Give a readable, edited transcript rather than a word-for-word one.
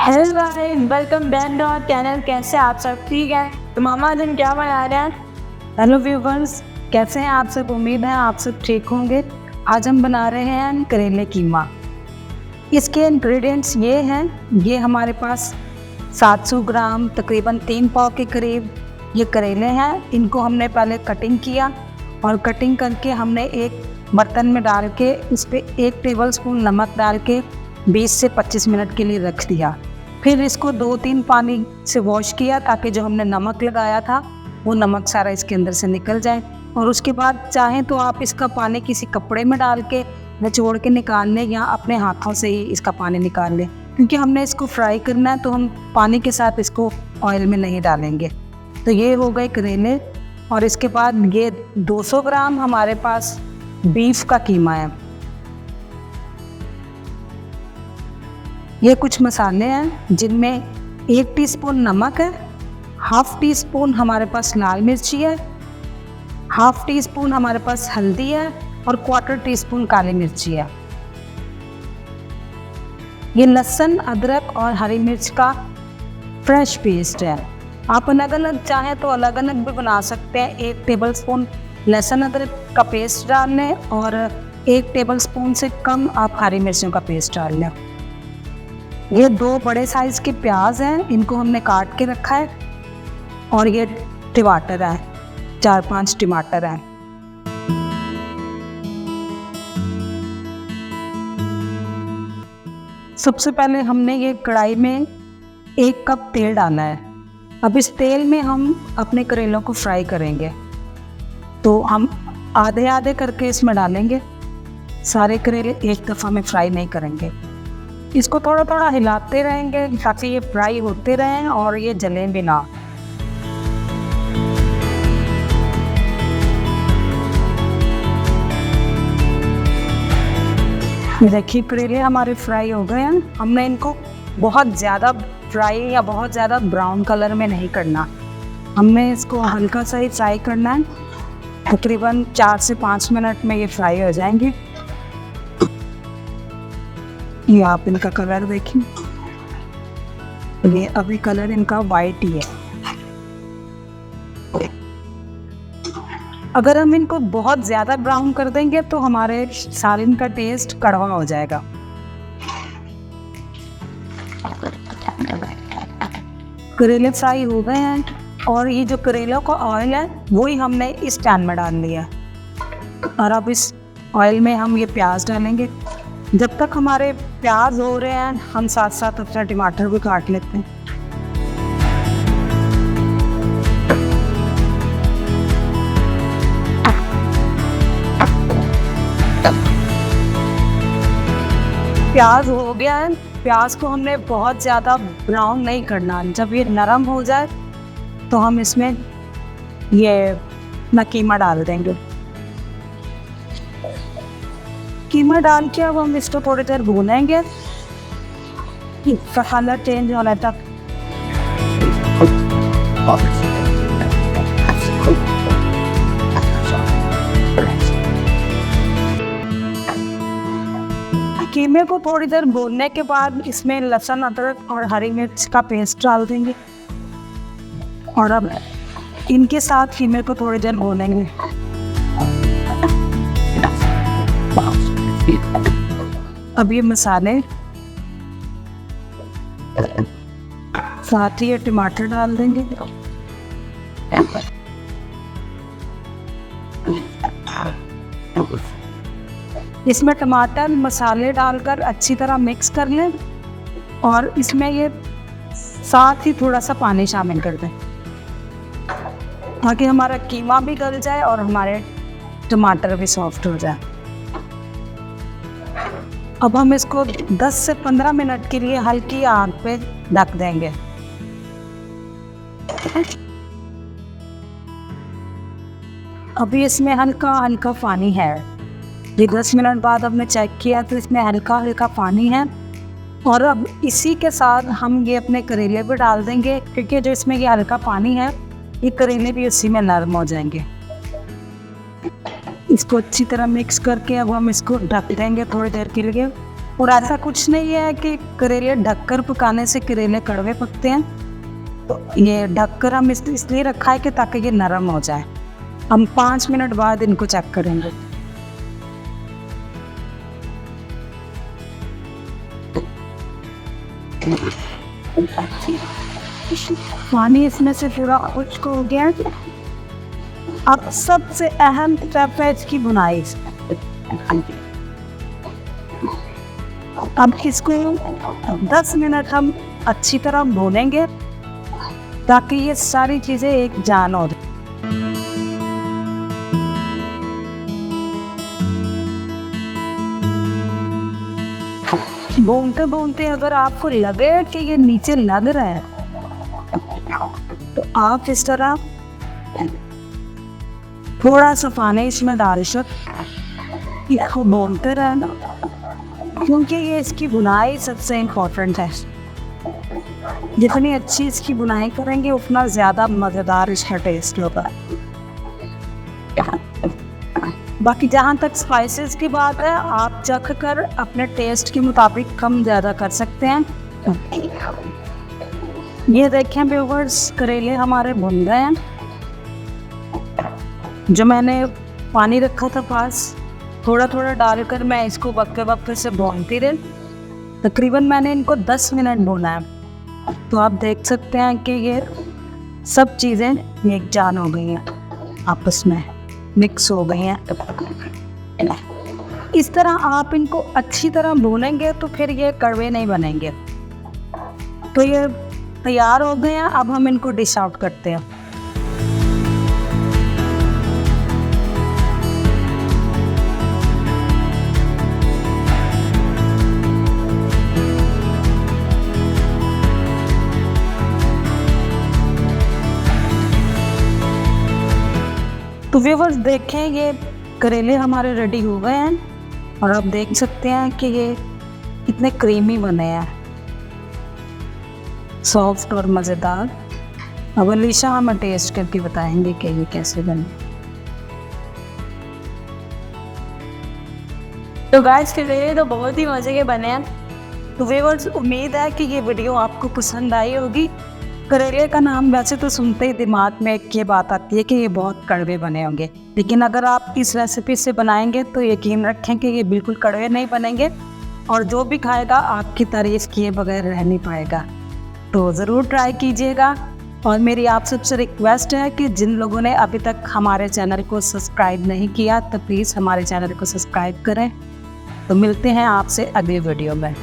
Hello guys, welcome back to our channel. कैसे आप सब ठीक है? तो मामा आज हम क्या बना रहे हैं? हेलो व्यूवर्स, कैसे हैं आप सब? उम्मीद है आप सब ठीक होंगे। आज हम बना रहे हैं करेले कीमा। इसके इंग्रेडिएंट्स ये हैं। ये हमारे पास 700 ग्राम तकरीबन 3 पाव के करीब ये करेले हैं। इनको हमने पहले कटिंग किया और कटिंग करके हमने एक बर्तन में डाल के इस पर 1 टेबल स्पून नमक डाल के 20 से 25 मिनट के लिए रख दिया। फिर इसको 2-3 पानी से वॉश किया ताकि जो हमने नमक लगाया था वो नमक सारा इसके अंदर से निकल जाए। और उसके बाद चाहें तो आप इसका पानी किसी कपड़े में डाल के निचोड़ के निकाल लें या अपने हाथों से ही इसका पानी निकाल लें, क्योंकि हमने इसको फ्राई करना है तो हम पानी के साथ इसको ऑयल में नहीं डालेंगे। तो ये हो गए करेले। और इसके बाद ये 200 ग्राम हमारे पास बीफ का कीमा है। ये कुछ मसाले हैं जिनमें 1 टीस्पून नमक है, 1/2 टीस्पून हमारे पास लाल मिर्ची है, 1/2 टीस्पून हमारे पास हल्दी है और 1/4 टीस्पून काली मिर्ची है। ये लहसुन, अदरक और हरी मिर्च का फ्रेश पेस्ट है। आप अलग अलग चाहें तो अलग अलग भी बना सकते हैं। 1 टेबल स्पून लहसुन अदरक का पेस्ट डाल लें और 1 टेबल स्पून से कम आप हरी मिर्चों का पेस्ट डाल लें। ये 2 बड़े साइज़ के प्याज हैं, इनको हमने काट के रखा है। और ये टमाटर है, 4-5 टमाटर हैं। सबसे पहले हमने ये कढ़ाई में 1 कप तेल डाला है। अब इस तेल में हम अपने करेलों को फ्राई करेंगे, तो हम आधे आधे करके इसमें डालेंगे। सारे करेले एक दफ़ा में फ्राई नहीं करेंगे। इसको थोड़ा थोड़ा हिलाते रहेंगे ताकि ये फ्राई होते रहें और ये जलें भी ना। देखिए करेले हमारे फ्राई हो गए हैं। हमने इनको बहुत ज़्यादा फ्राई या बहुत ज़्यादा ब्राउन कलर में नहीं करना, हमने इसको हल्का सा ही फ्राई करना है। तकरीबन 4 से 5 मिनट में ये फ्राई हो जाएंगे। ये आप इनका कलर देखें, ये अभी कलर इनका वाइट ही है। अगर हम इनको बहुत ज़्यादा ब्राउन कर देंगे तो हमारे सालन का टेस्ट कड़वा हो जाएगा। करेले फ्राई हो गए हैं और ये जो करेलों का ऑयल है वही हमने इस पैन में डाल लिया है। और अब इस ऑयल में हम ये प्याज डालेंगे। जब तक हमारे प्याज हो रहे हैं हम साथ साथ अपना टमाटर भी काट लेते हैं। प्याज हो गया है। प्याज को हमने बहुत ज़्यादा ब्राउन नहीं करना। जब ये नरम हो जाए तो हम इसमें ये कीमा डाल देंगे। कीमा डाल के अब हम इसको थोड़ी देर भूनेंगे, कलर चेंज होने तक। कीमे को थोड़ी देर भूनने के बाद इसमें लहसुन, अदरक और हरी मिर्च का पेस्ट डाल देंगे। और अब इनके साथ कीमे को थोड़ी देर भूनेंगे। अब ये मसाले, साथ ही ये टमाटर डाल देंगे। इसमें टमाटर मसाले डालकर अच्छी तरह मिक्स कर लें और इसमें ये साथ ही थोड़ा सा पानी शामिल कर दें ताकि हमारा कीमा भी गल जाए और हमारे टमाटर भी सॉफ्ट हो जाए। अब हम इसको 10 से 15 मिनट के लिए हल्की आंच पे ढक देंगे। अभी इसमें हल्का हल्का पानी है। ये 10 मिनट बाद हमने चेक किया तो इसमें हल्का हल्का पानी है। और अब इसी के साथ हम ये अपने करेले भी डाल देंगे, क्योंकि जो इसमें ये हल्का पानी है ये करेले भी उसी में नरम हो जाएंगे। इसको अच्छी तरह मिक्स करके अब हम इसको ढक देंगे थोड़ी देर के लिए। और ऐसा कुछ नहीं है कि करेले ढककर पकाने से करेले कड़वे पकते हैं। तो ये ढककर हम इसलिए रखा है कि ताकि ये नरम हो जाए। हम 5 मिनट बाद इनको चेक करेंगे। पानी इसमें से पूरा खुश्क हो गया। अब सबसे अहम स्टेप है इसकी बुनाई। अब इसको 10 मिनट हम अच्छी तरह भूनेंगे ताकि ये सारी चीज़ें एक जान हो जाए। भूनते भूनते अगर आपको लगे कि ये नीचे लग रहा है तो आप इस तरह थोड़ा सा पानी इसमें डाल कर इसको भूनते रहना, क्योंकि ये इसकी बुनाई सबसे इम्पोर्टेंट है। जितनी अच्छी इसकी बुनाई करेंगे उतना ज़्यादा मज़ेदार इसका टेस्ट होगा। बाकी जहाँ तक स्पाइसेस की बात है, आप चख कर अपने टेस्ट के मुताबिक कम ज़्यादा कर सकते हैं। ये देखें व्यूअर्स, करेले हमारे भुन गए हैं। जो मैंने पानी रखा था पास, थोड़ा थोड़ा डालकर मैं इसको वक्फे वक्फे से भूनती रही। तकरीबन मैंने इनको 10 मिनट भूना है। तो आप देख सकते हैं कि ये सब चीज़ें एक जान हो गई हैं, आपस में मिक्स हो गई हैं। इस तरह आप इनको अच्छी तरह भूनेंगे तो फिर ये कड़वे नहीं बनेंगे। तो ये तैयार हो गए हैं। अब हम इनको डिश आउट करते हैं। तो व्यूअर्स देखें, ये करेले हमारे रेडी हो गए हैं और आप देख सकते हैं कि ये कितने क्रीमी बने हैं, सॉफ्ट और मज़ेदार। अब अलीशा हमें टेस्ट करके बताएंगे कि ये कैसे बने। तो गाइस, करेले तो बहुत ही मज़े के बने हैं। तो व्यूअर्स, उम्मीद है कि ये वीडियो आपको पसंद आई होगी। करेले का नाम वैसे तो सुनते ही दिमाग में एक ये बात आती है कि ये बहुत कड़वे बने होंगे, लेकिन अगर आप इस रेसिपी से बनाएंगे तो यकीन रखें कि ये बिल्कुल कड़वे नहीं बनेंगे और जो भी खाएगा आपकी तारीफ़ किए बगैर रह नहीं पाएगा। तो ज़रूर ट्राई कीजिएगा। और मेरी आप सबसे रिक्वेस्ट है कि जिन लोगों ने अभी तक हमारे चैनल को सब्सक्राइब नहीं किया तो प्लीज़ हमारे चैनल को सब्सक्राइब करें। तो मिलते हैं आपसे अगले वीडियो में।